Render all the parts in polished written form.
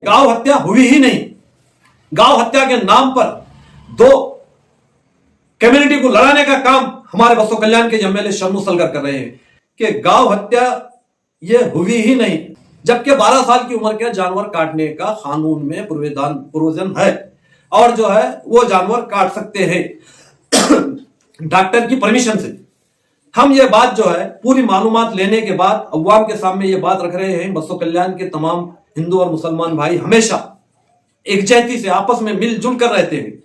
गांव हत्या हुई ही नहीं। गांव हत्या के नाम पर दो कम्युनिटी को लड़ाने का काम हमारे बसो कल्याण के एमएलए शरणू सलगर कर रहे हैं कि गांव हत्या ये हुई ही नहीं, जबकि 12 साल की उम्र के जानवर काटने का कानून में प्रोविजन है और जो है वो जानवर काट सकते हैं डॉक्टर की परमिशन से। हम ये बात जो है पूरी मालूमात लेने के बाद अवाम के सामने ये बात रख रहे हैं। बसो कल्याण के तमाम हिंदू और मुसलमान भाई हमेशा एकजहती से आपस में मिलजुल कर रहते हैं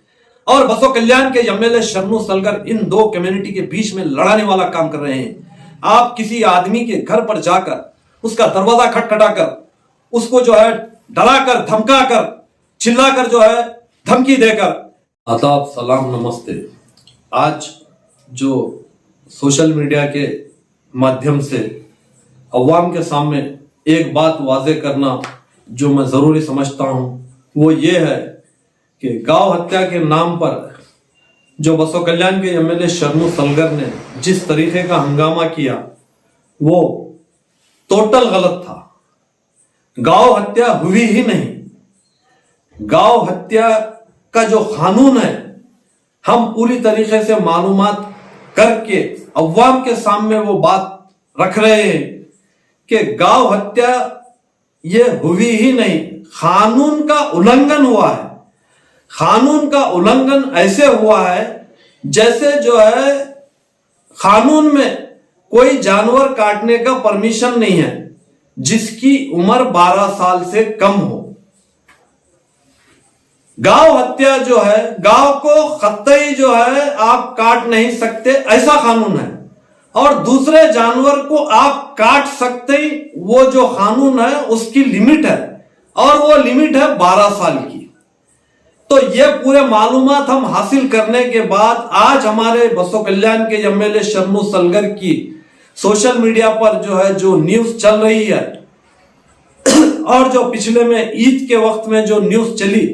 और बसो कल्याण के एमएलए शरणू सलगर इन दो कम्युनिटी के बीच में लड़ाने वाला काम कर रहे हैं। आप किसी आदमी के घर पर जाकर उसका दरवाजा खटखटाकर उसको जो है डराकर धमकाकर चिल्लाकर जो है धमकी देकर आदाब सलाम नमस्ते। आज जो सोशल मीडिया के माध्यम से अवाम के सामने एक बात वाजे करना जो मैं जरूरी समझता हूं वो ये है कि गांव हत्या के नाम पर जो बसो कल्याण के एमएलए शरणू सलगर ने जिस तरीके का हंगामा किया वो टोटल गलत था। गांव हत्या हुई ही नहीं। गांव हत्या का जो कानून है हम पूरी तरीके से मालूमात करके अवाम के सामने वो बात रख रहे हैं कि गांव हत्या ये हुई ही नहीं, कानून का उल्लंघन हुआ है। कानून का उल्लंघन ऐसे हुआ है जैसे जो है कानून में कोई जानवर काटने का परमिशन नहीं है जिसकी उम्र 12 साल से कम हो। गांव हत्या जो है गांव को कतई जो है आप काट नहीं सकते ऐसा कानून है और दूसरे जानवर को आप काट सकते ही वो जो कानून है उसकी लिमिट है और वो लिमिट है 12 साल की। तो ये पूरे मालूमात हम हासिल करने के बाद आज हमारे बसो कल्याण के एमएलए शरणू सलगर की सोशल मीडिया पर जो है जो न्यूज चल रही है और जो पिछले में ईद के वक्त में जो न्यूज चली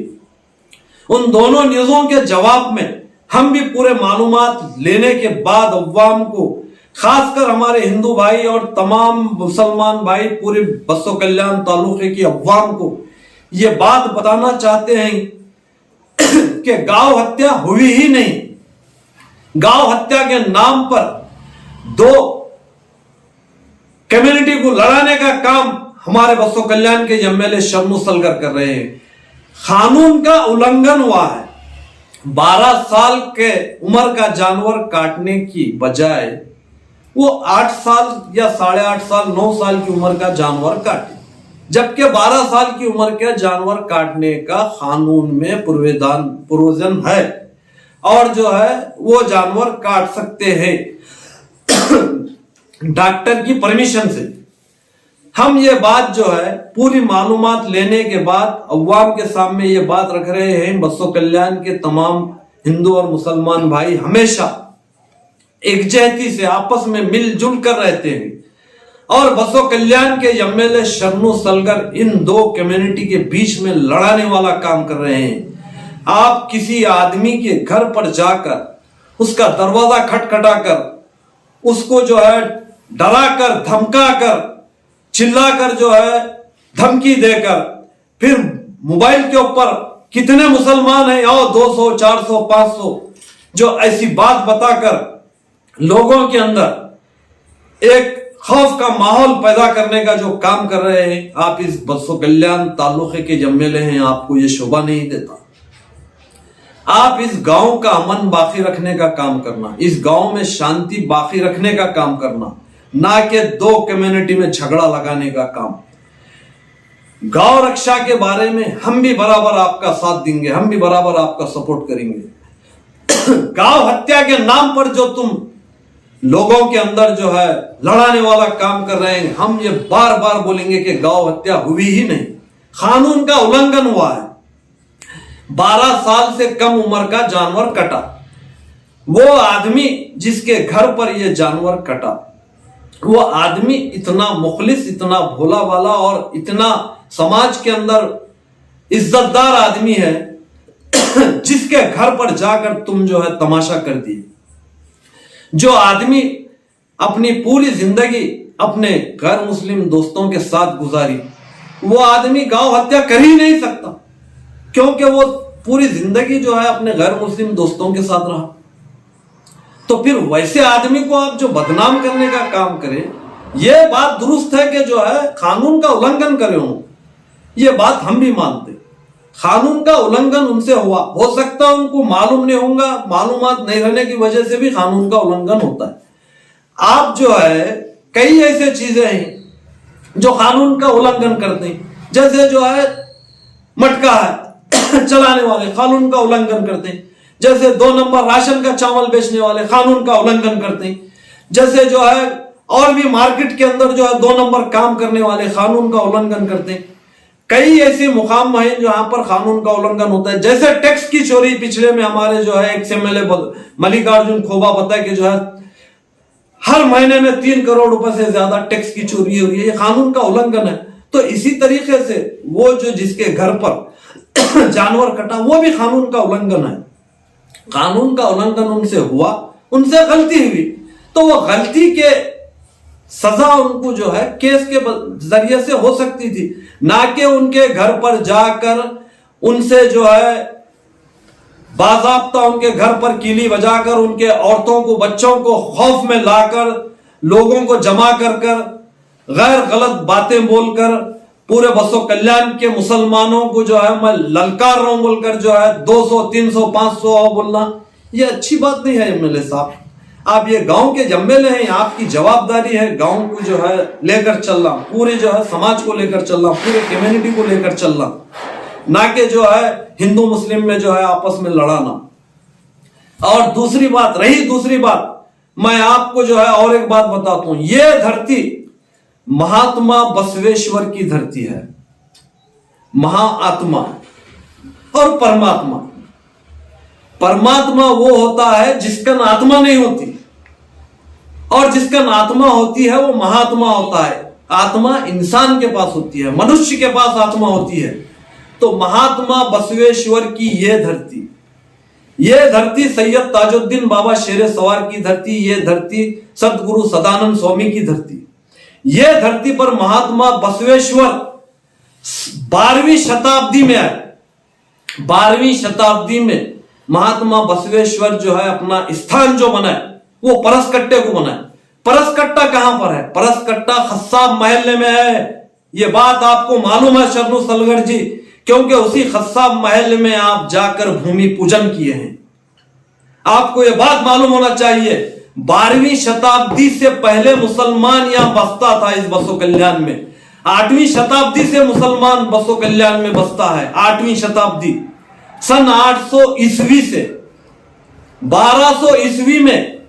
उन दोनों न्यूज़ों के जवाब में हम भी पूरे मालूमात लेने के बाद अवाम को खासकर हमारे हिंदू भाई और तमाम मुसलमान भाई पूरे बसो कल्याण तालुके की अवाम को ये बात बताना चाहते हैं कि गांव हत्या हुई ही नहीं। गांव हत्या के नाम पर दो कम्युनिटी को लड़ाने का काम हमारे बसो कल्याण के एमएलए शरणू सलगर कर रहे हैं। कानून का उल्लंघन हुआ है। 12 साल के उम्र का जानवर काटने की बजाय वो 8 साल या 8.5 साल 9 साल की उम्र का जानवर काटे, जबकि 12 साल की उम्र के जानवर काटने का कानून में प्रोविजन है और जो है वो जानवर काट सकते हैं डॉक्टर की परमिशन से। हम ये बात जो है पूरी मालूमात लेने के बाद अवाम के सामने ये बात रख रहे हैं। बसो कल्याण के तमाम हिंदू और मुसलमान भाई हमेशा एकजहती से आपस में मिलजुल कर रहते हैं और बसो कल्याण के एमएलए शरणू सलगर इन दो कम्युनिटी के बीच में लड़ाने वाला काम कर रहे हैं। आप किसी आदमी के घर पर जाकर उसका दरवाजा खटखटाकर उसको जो है डराकर धमकाकर चिल्लाकर जो है धमकी देकर फिर मोबाइल के ऊपर कितने मुसलमान हैं आओ 200 400 500 जो ऐसी बात बताकर लोगों के अंदर एक खौफ का माहौल पैदा करने का जो काम कर रहे हैं। आप इस बसो कल्याण तालुके के एमएलए हैं, आपको ये शोभा नहीं देता। आप इस गांव का अमन बाकी रखने का काम करना, इस गांव में शांति बाकी रखने का काम करना, ना कि दो कम्युनिटी में झगड़ा लगाने का काम। गांव रक्षा के बारे में हम भी बराबर आपका साथ देंगे, हम भी बराबर आपका सपोर्ट करेंगे। गांव हत्या के नाम पर जो तुम लोगों के अंदर जो है लड़ाने वाला काम कर रहे हैं, हम ये बार बार बोलेंगे कि गांव हत्या हुई ही नहीं, कानून का उल्लंघन हुआ है। 12 साल से कम उम्र का जानवर कटा, वो आदमी जिसके घर पर यह जानवर कटा वो आदमी इतना मुखलिस, इतना भोला वाला और इतना समाज के अंदर इज्जतदार आदमी है जिसके घर पर जाकर तुम जो है तमाशा कर दिए। जो आदमी अपनी पूरी जिंदगी अपने गैर मुस्लिम दोस्तों के साथ गुजारी, वो आदमी गौ हत्या कर ही नहीं सकता, क्योंकि वो पूरी जिंदगी जो है अपने गैर मुस्लिम दोस्तों के साथ रहा। तो फिर वैसे आदमी को आप जो बदनाम करने का काम करें, यह बात दुरुस्त है कि जो है कानून का उल्लंघन करे हो, ये बात हम भी मानते। कानून का उल्लंघन उनसे हुआ, हो सकता है उनको मालूम नहीं होगा, मालूमात नहीं रहने की वजह से भी कानून का उल्लंघन होता है। आप जो है कई ऐसे चीजें हैं जो कानून का उल्लंघन करते हैं, जैसे जो है मटका है चलाने वाले कानून का उल्लंघन करते हैं, जैसे 2 नंबर राशन का चावल बेचने वाले कानून का उल्लंघन करते हैं, जैसे जो है और भी मार्केट के अंदर जो है 2 नंबर काम करने वाले कानून का उल्लंघन करते हैं। कई ऐसे मुकाम हैं जहां पर कानून का उल्लंघन होता है, जैसे टैक्स की चोरी। पिछले में हमारे जो है एक एमएलए मल्लिकार्जुन खोबा बताया कि जो है हर महीने में 3 करोड़ रुपए से ज्यादा टैक्स की चोरी हो रही है, ये कानून का उल्लंघन है। तो इसी तरीके से वो जो जिसके घर पर जानवर कटा, वो भी कानून का उल्लंघन है। कानून का उल्लंघन उनसे हुआ, उनसे गलती हुई, तो वो गलती के सजा उनको जो है केस के जरिए से हो सकती थी, ना कि उनके घर पर जाकर उनसे जो है बाज़ाब्ता उनके घर पर कीली बजाकर उनके औरतों को बच्चों को खौफ में लाकर लोगों को जमा कर गैर गलत बातें बोलकर पूरे बसो कल्याण के मुसलमानों को जो है मैं ललकार रहा हूं बोलकर जो है 200 300 500 बोलना, ये अच्छी बात नहीं है। एमएलए साहब, आप ये गांव के एमएलए हैं, आपकी जवाबदारी है गांव को जो है लेकर चलना, पूरे जो है समाज को लेकर चलना, पूरे कम्युनिटी को लेकर चलना, ना कि जो है हिंदू मुस्लिम में जो है आपस में लड़ाना। और दूसरी बात मैं आपको जो है और एक बात बताता हूं, ये धरती महात्मा बसवेश्वर की धरती है। महाआत्मा और परमात्मा वो होता है जिसका आत्मा नहीं होती, और जिसका आत्मा होती है वो महात्मा होता है। आत्मा इंसान के पास होती है, मनुष्य के पास आत्मा होती है। तो महात्मा बसवेश्वर की ये धरती सैयद ताजुद्दीन बाबा शेर सवार की धरती, ये धरती सदगुरु सदानंद स्वामी की धरती, ये धरती पर महात्मा बसवेश्वर 12वीं शताब्दी में आए। 12वीं शताब्दी में महात्मा बसवेश्वर जो है अपना स्थान जो बनाए वो परसकट्टे को बनाए। परसकट्टा कहां पर है? परसकट्टा खस्साब महल्ले में है। ये बात आपको मालूम है शरणु सलगर जी, क्योंकि उसी खस्साब महल में आप जाकर भूमि पूजन किए हैं। आपको यह बात मालूम होना चाहिए, 12वीं शताब्दी से पहले मुसलमान यहां बसता था इस बसो कल्याण में। 8वीं शताब्दी से मुसलमान बसो कल्याण में बसता है। 8वीं शताब्दी सन 800 ईस्वी से 1200 ईस्वी में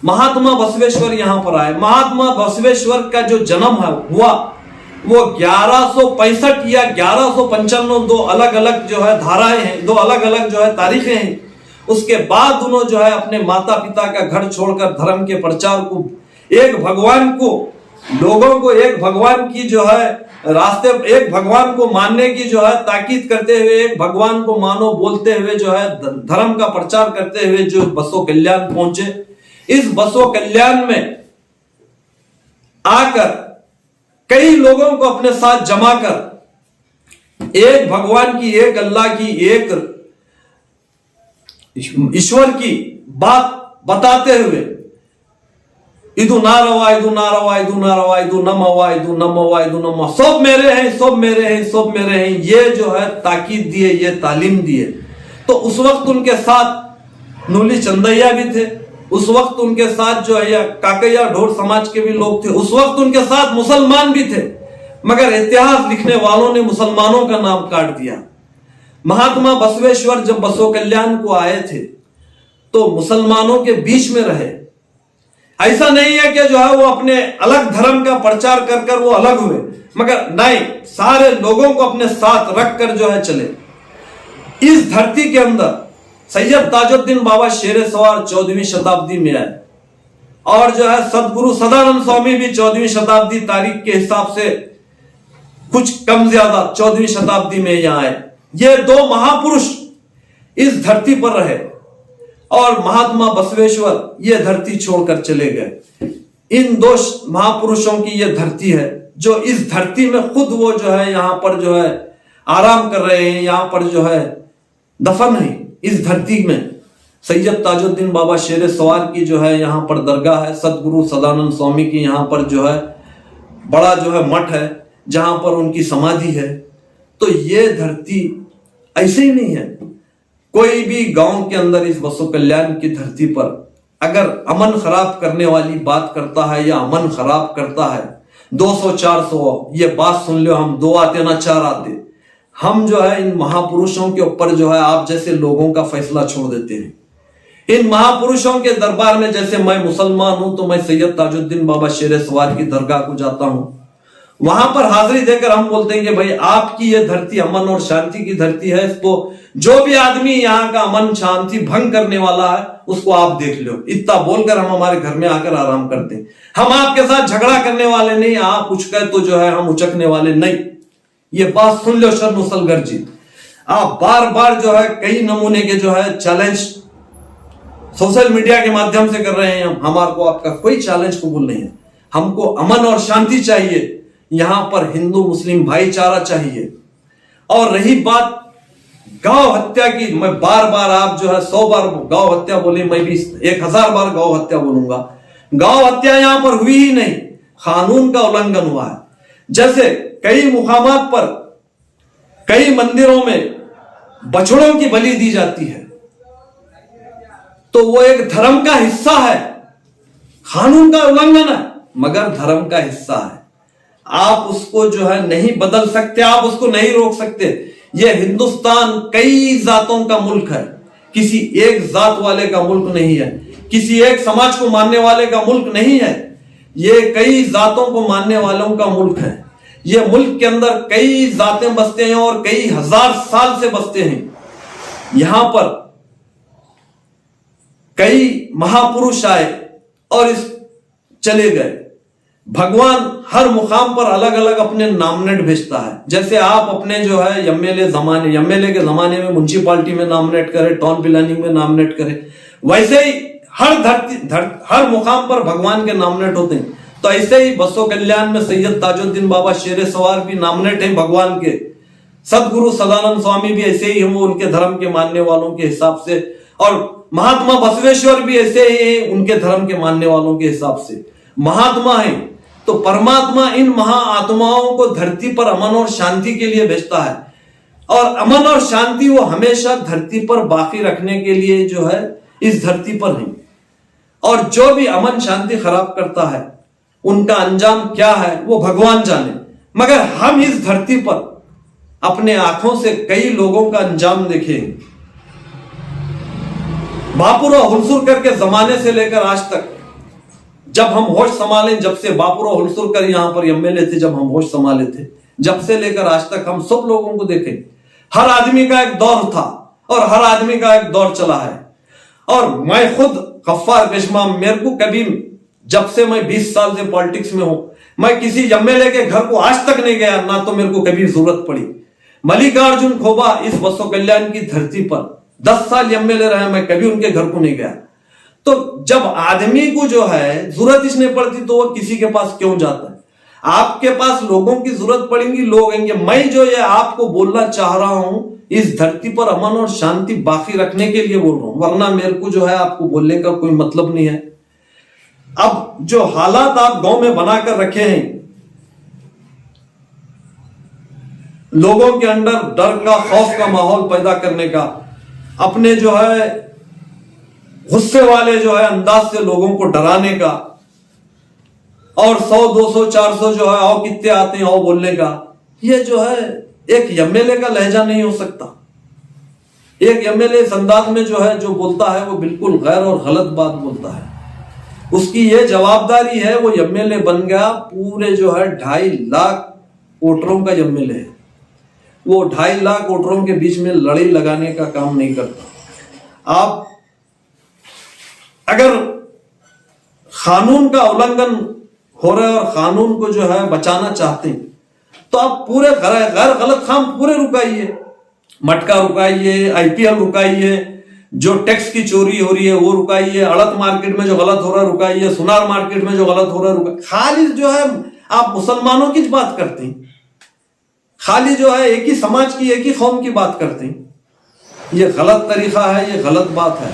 महात्मा बसवेश्वर यहां पर आए। महात्मा बसवेश्वर का जो जन्म है हुआ वो 1165 या 1195, दो अलग अलग जो है धाराएं हैं, दो अलग अलग जो है तारीखें हैं। उसके बाद उन्होंने जो है अपने माता पिता का घर छोड़कर धर्म के प्रचार को, एक भगवान को, लोगों को एक भगवान की जो है रास्ते, एक भगवान को मानने की जो है ताकीद करते हुए, एक भगवान को मानो बोलते हुए जो है धर्म का प्रचार करते हुए जो बसो कल्याण पहुंचे। इस बसो कल्याण में आकर कई लोगों को अपने साथ जमा कर एक भगवान की, एक अल्लाह की, एक ईश्वर की बात बताते हुए इदु नारवा इदु नारवा इदु नारवा इदु नमवा इदु नमवा इदु नमवा, सब मेरे हैं, सब मेरे हैं, सब मेरे हैं, ये जो है ताकीद दिए, ये तालीम दिए। तो उस वक्त उनके साथ नूली चंदैया भी थे, उस वक्त उनके साथ जो है काकैया ढोर समाज के भी लोग थे, उस वक्त उनके साथ मुसलमान भी थे, मगर इतिहास लिखने वालों ने मुसलमानों का नाम काट दिया। महात्मा बसवेश्वर जब बसो कल्याण को आए थे तो मुसलमानों के बीच में रहे। ऐसा नहीं है कि जो है वो अपने अलग धर्म का प्रचार कर कर वो अलग हुए, मगर नहीं, सारे लोगों को अपने साथ रखकर जो है चले। इस धरती के अंदर सैयद ताजुद्दीन बाबा शेर सवार 14वीं शताब्दी में आए, और जो है सदगुरु सदानंद स्वामी भी 14वीं शताब्दी तारीख के हिसाब से कुछ कम ज्यादा 14वीं शताब्दी में यहां आए। ये दो महापुरुष इस धरती पर रहे और महात्मा बसवेश्वर ये धरती छोड़कर चले गए। इन दो महापुरुषों की ये धरती है जो इस धरती में खुद वो जो है यहां पर जो है आराम कर रहे हैं, यहां पर जो है दफन है इस धरती में। सैयद ताजुद्दीन बाबा शेर सवार की जो है यहां पर दरगाह है, सदगुरु सदानंद स्वामी की यहां पर जो है बड़ा जो है मठ है जहां पर उनकी समाधि है। तो ये धरती ऐसे ही नहीं है। कोई भी गांव के अंदर इस बसो कल्याण की धरती पर अगर अमन खराब करने वाली बात करता है या अमन खराब करता है, 200-400 ये बात सुन लो, हम 2 आते ना 4 आते, हम जो है इन महापुरुषों के ऊपर जो है आप जैसे लोगों का फैसला छोड़ देते हैं। इन महापुरुषों के दरबार में, जैसे मैं मुसलमान हूं तो मैं सैयद ताजुद्दीन बाबा शेर सवार की दरगाह को जाता हूं, वहां पर हाजिरी देकर हम बोलते हैं कि भाई आपकी ये धरती अमन और शांति की धरती है, इसको जो भी आदमी यहाँ का अमन शांति भंग करने वाला है उसको आप देख लो। इतना बोलकर हम हमारे घर में आकर आराम करते हैं। हम आपके साथ झगड़ा करने वाले नहीं, आप उचके तो जो है हम उचकने वाले नहीं। ये बात सुन लो शर्म मुसलगर जी। आप बार बार जो है कई नमूने के जो है चैलेंज सोशल मीडिया के माध्यम से कर रहे हैं। हमारे को आपका कोई चैलेंज कबूल नहीं है। हमको अमन और शांति चाहिए, यहां पर हिंदू मुस्लिम भाईचारा चाहिए। और रही बात गौ हत्या की, मैं बार बार, आप जो है 100 बार गौ हत्या बोले, मैं भी 1000 बार गौ हत्या बोलूंगा। गौ हत्या यहां पर हुई ही नहीं, कानून का उल्लंघन हुआ है। जैसे कई मुकामात पर कई मंदिरों में बछड़ों की बलि दी जाती है, तो वो एक धर्म का हिस्सा है, कानून का उल्लंघन है मगर धर्म का हिस्सा है। आप उसको जो है नहीं बदल सकते, आप उसको नहीं रोक सकते। यह हिंदुस्तान कई जातों का मुल्क है, किसी एक जात वाले का मुल्क नहीं है, किसी एक समाज को मानने वाले का मुल्क नहीं है। यह कई जातों को मानने वालों का मुल्क है। यह मुल्क के अंदर कई जातें बसते हैं और कई हजार साल से बसते हैं। यहां पर कई महापुरुष आए और इस चले गए। भगवान हर मुकाम पर अलग अलग अपने नॉमिनेट भेजता है। जैसे आप अपने जो है एमएलए के जमाने में म्युनिसिपालिटी में नॉमिनेट करें, टाउन प्लानिंग में नॉमिनेट करें, वैसे ही हर मुकाम पर भगवान के नॉमिनेट होते हैं। तो ऐसे ही बसो कल्याण में सैयद ताजुद्दीन बाबा शेर सवार भी नॉमिनेट हैं भगवान के। सदगुरु सदानंद स्वामी भी ऐसे ही हम उनके धर्म के मानने वालों के हिसाब से, और महात्मा बसवेश्वर भी ऐसे ही उनके धर्म के मानने वालों के हिसाब से महात्मा है। तो परमात्मा इन महाआत्माओं को धरती पर अमन और शांति के लिए भेजता है, और अमन और शांति वो हमेशा धरती पर बाकी रखने के लिए जो है इस धरती पर है। और जो भी अमन शांति खराब करता है उनका अंजाम क्या है वो भगवान जाने। मगर हम इस धरती पर अपने आंखों से कई लोगों का अंजाम देखे। बापुरा हुलसुरकर के जमाने से लेकर आज तक, जब हम होश संभाले, जब से बापुरा हुलसुरकर यहां पर एमएलए थे, जब हम होश संभाले थे, जब से लेकर आज तक हम सब लोगों को देखे। हर आदमी का एक दौर था और हर आदमी का एक दौर चला है। और मैं खुद गफ्फार पेशमा, मेरे को कभी, जब से मैं 20 साल से पॉलिटिक्स में हूं, मैं किसी एमएलए के घर को आज तक नहीं गया, ना तो मेरे को कभी जरूरत पड़ी। मल्लिकार्जुन खोबा इस बसो कल्याण की धरती पर 10 साल एमएलए रहे, मैं कभी उनके घर को नहीं गया। तो जब आदमी को जो है जरूरत इसने पड़ती तो वो किसी के पास क्यों जाता है? आपके पास लोगों की जरूरत पड़ेगी, लोग आएंगे। मैं जो ये आपको बोलना चाह रहा हूं इस धरती पर अमन और शांति बाकी रखने के लिए बोल रहा हूं, वरना मेरे को जो है आपको बोलने का कोई मतलब नहीं है। अब जो हालात आप गांव में बनाकर रखे हैं, लोगों के अंदर डर का, खौफ का माहौल पैदा करने का, अपने जो है गुस्से वाले जो है अंदाज से लोगों को डराने का, और 100, 200, 400 जो है आओ कितने आते हैं आओ बोलने का, ये जो है एक एमएलए का लहजा नहीं हो सकता। एक एमएलए इस अंदाज में जो है जो बोलता है वो बिल्कुल गैर और गलत बात बोलता है। उसकी ये जवाबदारी है, वो एमएलए बन गया, पूरे जो है 2.5 लाख वोटरों का एमएलए है। वो 2.5 लाख वोटरों के बीच में लड़ाई लगाने का काम नहीं करता। आप अगर कानून का उल्लंघन हो रहा है और कानून को जो है बचाना चाहते हैं तो आप पूरे गैर गलत काम पूरे रुकाइए। मटका रुकाइए, आईपीएल रुकाइए, जो टैक्स की चोरी हो रही है वो रुकाइए, अड़त मार्केट में जो गलत हो रहा है रुकाइए, सुनार मार्केट में जो गलत हो रहा है रुकाइए। खाली जो है आप मुसलमानों की बात करते हैं, खाली जो है एक ही समाज की, एक ही कौम की बात करते हैं। ये गलत तरीका है, ये गलत बात है।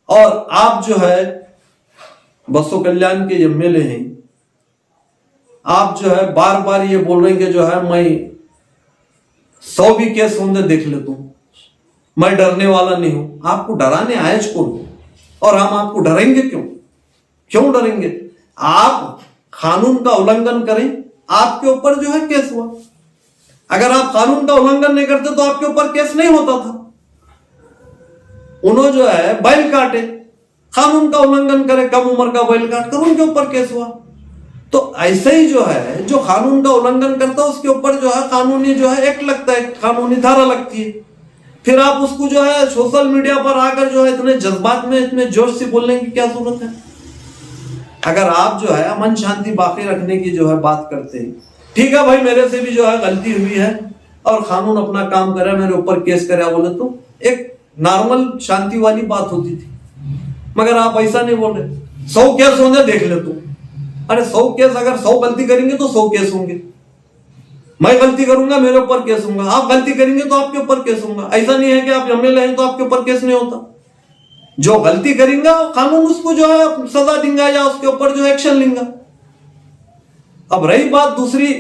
और आप जो है बसो कल्याण के एमएलए हैं, आप जो है बार बार ये बोल रहे हैं कि जो है मैं 100 भी केस होंगे देख लेता हूं, मैं डरने वाला नहीं हूं। आपको डराने आए कौन? और हम आपको डरेंगे क्यों? क्यों डरेंगे? आप कानून का उल्लंघन करें, आपके ऊपर जो है केस हुआ। अगर आप कानून का उल्लंघन नहीं करते तो आपके ऊपर केस नहीं होता था। उन्होंने जो है बैल काटे, कानून का उल्लंघन करे, कम उम्र का बैल काट कर उनके ऊपर केस हुआ। तो ऐसे ही जो है जो कानून का उल्लंघन करता है उसके ऊपर जो है कानूनी जो है एक्ट लगता है, कानूनी धारा लगती है। फिर आप उसको जो है सोशल मीडिया पर आकर जो है इतने जज्बात में, इतने जोश से बोलने की क्या जरूरत है? अगर आप जो है अमन शांति बाकी रखने की जो है बात करते हैं, ठीक है भाई मेरे से भी जो है गलती हुई है और कानून अपना काम करे, मेरे ऊपर केस करे बोले तो एक नॉर्मल शांति वाली बात होती थी। मगर आप ऐसा नहीं बोल रहे। 100 केस होंगे देख ले तू। अरे 100 केस, अगर 100 गलती करेंगे तो 100 केस होंगे। मैं गलती करूंगा मेरे ऊपर केस होगा, आप गलती करेंगे तो आपके ऊपर केस होगा। ऐसा नहीं है कि आप एमएलए हैं तो आपके ऊपर केस नहीं होता। जो गलती करेंगे कानून उसको जो है सजा देंगे या उसके ऊपर जो एक्शन लेंगे। अब रही बात दूसरी,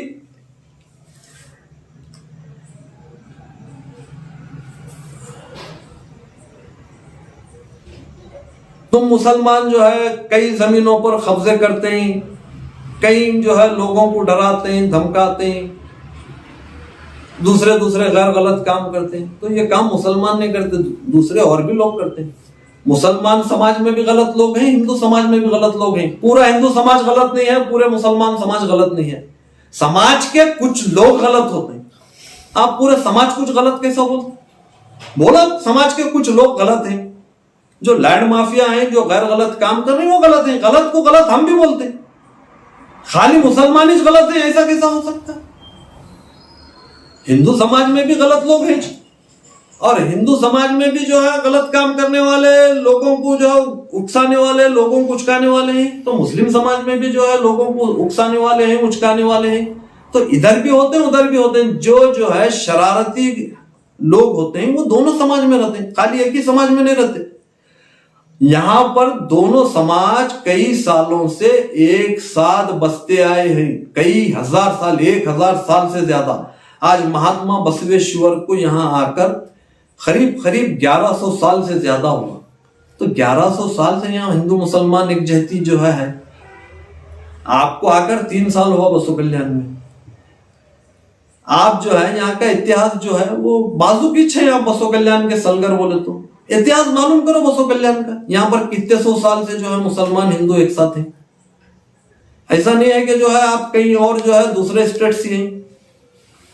तुम मुसलमान जो है कई जमीनों पर कब्जे करते हैं, कई जो है लोगों को डराते हैं, धमकाते हैं, दूसरे गैर गलत काम करते हैं। तो ये काम मुसलमान नहीं करते, दूसरे और भी लोग करते हैं। मुसलमान समाज में भी गलत लोग हैं, हिंदू समाज में भी गलत लोग हैं। पूरा हिंदू समाज गलत नहीं है, पूरे मुसलमान समाज गलत नहीं है। समाज के कुछ लोग गलत होते हैं। आप पूरे समाज कुछ गलत कैसा बोला? समाज के कुछ लोग गलत हैं, जो लैंड माफिया हैं, जो गैर गलत काम कर रहे हैं वो गलत हैं। गलत को गलत हम भी बोलते हैं, खाली मुसलमान ही गलत है ऐसा कैसा हो सकता है? हिंदू समाज में भी गलत लोग हैं और हिंदू समाज में भी जो है गलत काम करने वाले लोगों को जो उकसाने वाले, लोगों को उचकाने वाले हैं। तो मुस्लिम समाज में भी जो है लोगों को उकसाने वाले हैं, उचकाने वाले हैं। तो इधर भी होते हैं उधर भी होते हैं। जो है शरारती लोग होते हैं वो दोनों समाज में रहते हैं, खाली एक ही समाज में नहीं रहते। यहां पर दोनों समाज कई सालों से एक साथ बसते आए हैं, कई हजार साल, 1000 साल से ज्यादा। आज महात्मा बसवेश्वर को यहां आकर करीब 1100 साल से ज्यादा हुआ। तो 1100 साल से यहाँ हिंदू मुसलमान एक जहती जो है। आपको आकर 3 साल हुआ बसो कल्याण में। आप जो है यहाँ का इतिहास जो है वो बाजू पीछे है। आप बसो कल्याण के सलगर बोले तो इतिहास मालूम करो बसो कल्याण का। यहाँ पर कितने 100 साल से जो है मुसलमान हिंदू एक साथ हैं। ऐसा नहीं है कि जो है आप कहीं और जो है दूसरे स्टेट से हैं।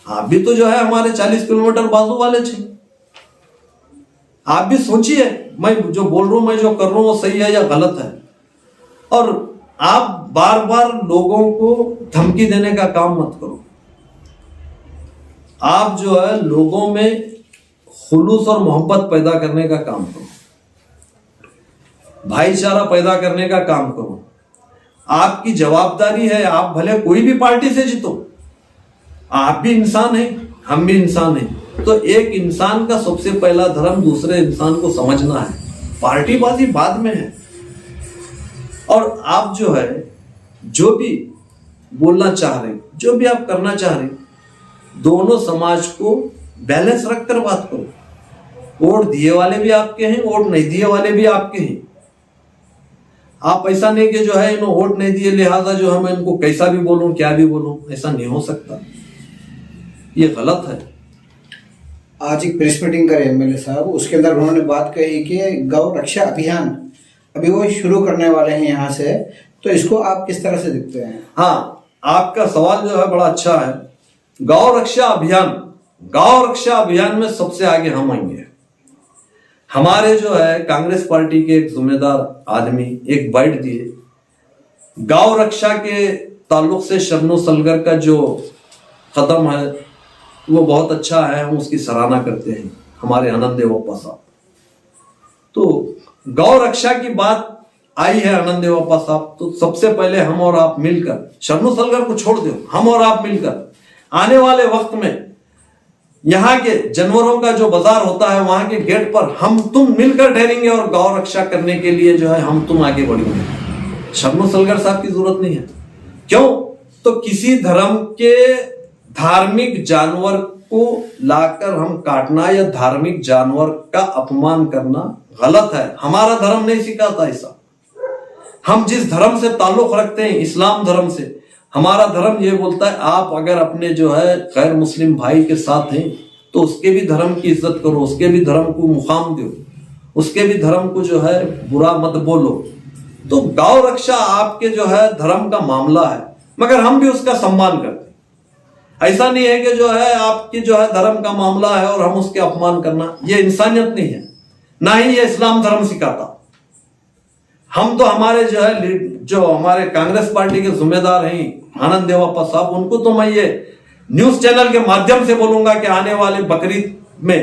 आप भी तो जो है हमारे 40 किलोमीटर बाजू वाले थे। आप भी सोचिए, मैं जो बोल रहा हूं, मैं जो कर रहा हूं वो सही है या गलत है। और आप बार बार लोगों को धमकी देने का काम मत करो। आप जो है लोगों में खुलूस और मोहब्बत पैदा करने का काम करो, भाईचारा पैदा करने का काम करो। आपकी जवाबदारी है। आप भले कोई भी पार्टी से जीतो, आप भी इंसान हैं, हम भी इंसान हैं। तो एक इंसान का सबसे पहला धर्म दूसरे इंसान को समझना है। पार्टीबाजी बाद में है। और आप जो है जो भी बोलना चाह रहे, जो भी आप करना चाह रहे, दोनों समाज को बैलेंस रखकर बात करो। वोट दिए वाले भी आपके हैं, वोट नहीं दिए वाले भी आपके हैं। आप ऐसा नहीं कि जो है इन्होंने वोट नहीं दिए लिहाजा जो है मैं इनको कैसा भी बोलूं, क्या भी बोलूं, ऐसा नहीं हो सकता। ये गलत है। आज एक प्रेस मीटिंग करे एमएलए साहब, उसके अंदर उन्होंने बात कही कि गौ रक्षा अभियान अभी वो शुरू करने वाले हैं यहाँ से, तो इसको आप किस तरह से देखते हैं? हाँ, आपका सवाल जो है बड़ा अच्छा है। गौ रक्षा अभियान में सबसे आगे हम आएंगे। हमारे जो है कांग्रेस पार्टी के एक जिम्मेदार आदमी एक बाइट दिए, गौ रक्षा के ताल्लुक से शरणु सलगर का जो कदम है वो बहुत अच्छा है, हम उसकी सराहना करते हैं, हमारे आनंद देवप्पा साहब। तो गौ रक्षा की बात आई है आनंद देवप्पा साहब, तो सबसे पहले हम और आप मिलकर, शरणू सलगर को छोड़ दो, हम और आप मिलकर आने वाले वक्त में यहाँ के जानवरों का जो बाजार होता है वहां के गेट पर हम तुम मिलकर ठहरेंगे और गौ रक्षा करने के लिए जो है हम तुम आगे बढ़ेंगे। शरणू सलगर साहब की जरूरत नहीं है। क्यों? तो किसी धर्म के धार्मिक जानवर को लाकर हम काटना या धार्मिक जानवर का अपमान करना गलत है। हमारा धर्म नहीं सिखाता ऐसा। हम जिस धर्म से ताल्लुक रखते हैं, इस्लाम धर्म से, हमारा धर्म ये बोलता है आप अगर अपने जो है गैर मुस्लिम भाई के साथ हैं तो उसके भी धर्म की इज्जत करो, उसके भी धर्म को मुकाम दो, उसके भी धर्म को जो है बुरा मत बोलो। तो गौ रक्षा आपके जो है धर्म का मामला है, मगर हम भी उसका सम्मान करते हैं। ऐसा नहीं है कि जो है आपकी जो है धर्म का मामला है और हम उसके अपमान करना, ये इंसानियत नहीं है, ना ही ये इस्लाम धर्म सिखाता। हम तो हमारे जो हमारे कांग्रेस पार्टी के जिम्मेदार हैं आनंद देवप्पा साहब, उनको तो मैं ये न्यूज चैनल के माध्यम से बोलूंगा कि आने वाले बकरीद में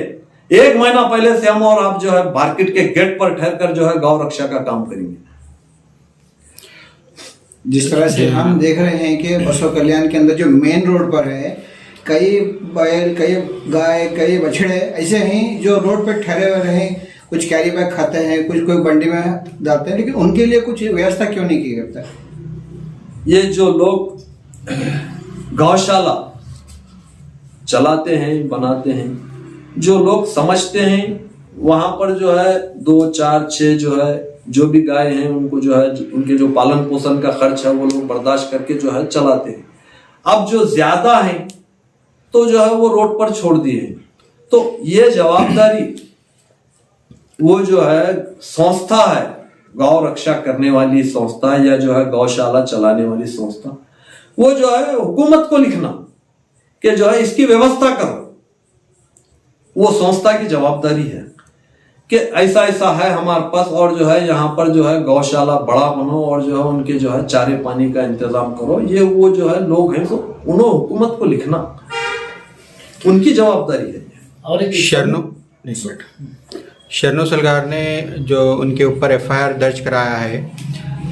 1 महीना पहले से हम और आप जो है मार्केट के गेट पर ठहरकर जो है गौ रक्षा का काम करेंगे। जिस तरह से हम देख रहे हैं कि बसव कल्याण के अंदर जो मेन रोड पर है, कई बैल, कई गाय, कई बछड़े ऐसे हैं जो रोड पर ठहरे हुए हैं, कुछ कैरी बैग खाते हैं, कुछ कोई बंडी में डालते हैं, लेकिन उनके लिए कुछ व्यवस्था क्यों नहीं की जाता? ये जो लोग गौशाला चलाते हैं, बनाते हैं, जो लोग समझते हैं वहां पर जो है 2, 4, 6 जो है जो भी गाय हैं उनको जो है उनके जो पालन पोषण का खर्च है वो लोग बर्दाश्त करके जो है चलाते हैं। अब जो ज्यादा है तो जो है वो रोड पर छोड़ दिए हैं। तो ये जवाबदारी वो जो है संस्था है, गौ रक्षा करने वाली संस्था या जो है गौशाला चलाने वाली संस्था, वो जो है हुकूमत को लिखना कि जो है इसकी व्यवस्था करो। वो संस्था की जवाबदारी है कि ऐसा ऐसा है हमारे पास और जो है यहाँ पर जो है गौशाला बड़ा बनो और जो है उनके जो है चारे पानी का इंतजाम करो। ये वो जो है लोग हैं तो उन्होंने हुकूमत को लिखना उनकी जवाबदारी है। और एक शरणू सलगर ने जो उनके ऊपर FIR दर्ज कराया है,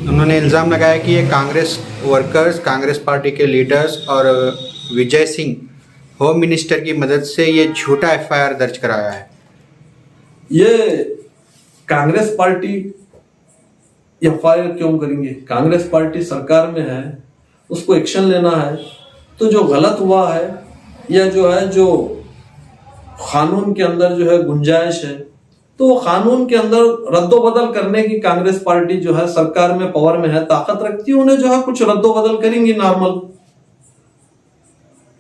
उन्होंने इल्ज़ाम लगाया कि ये कांग्रेस वर्कर्स, कांग्रेस पार्टी के लीडर्स और विजय सिंह होम मिनिस्टर की मदद से ये झूठा FIR दर्ज कराया है। ये कांग्रेस पार्टी FIR क्यों करेंगे? कांग्रेस पार्टी सरकार में है, उसको एक्शन लेना है। तो जो गलत हुआ है या जो है जो कानून के अंदर जो है गुंजाइश है तो वो कानून के अंदर रद्दोबदल करने की कांग्रेस पार्टी जो है सरकार में पावर में है, ताकत रखती है, उन्हें जो है कुछ रद्दोबदल करेंगी। नॉर्मल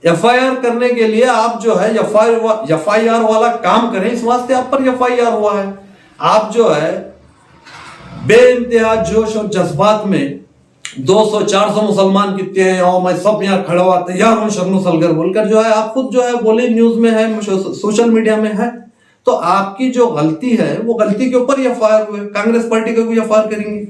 FIR करने के लिए आप जो है FIR वाला काम करें, इस वास्ते आप पर FIR हुआ है। आप जो है बेइंतहा जोश और जज्बात में 200-400 मुसलमान कितने हैं और मैं सब यहाँ खड़ा हुआ तैयार हूं शरणू सलगर बोलकर जो है आप खुद जो है बोले, न्यूज में है, सोशल मीडिया में है। तो आपकी जो गलती है वो गलती के ऊपर FIR हुए, कांग्रेस पार्टी को भी FIR करेंगे।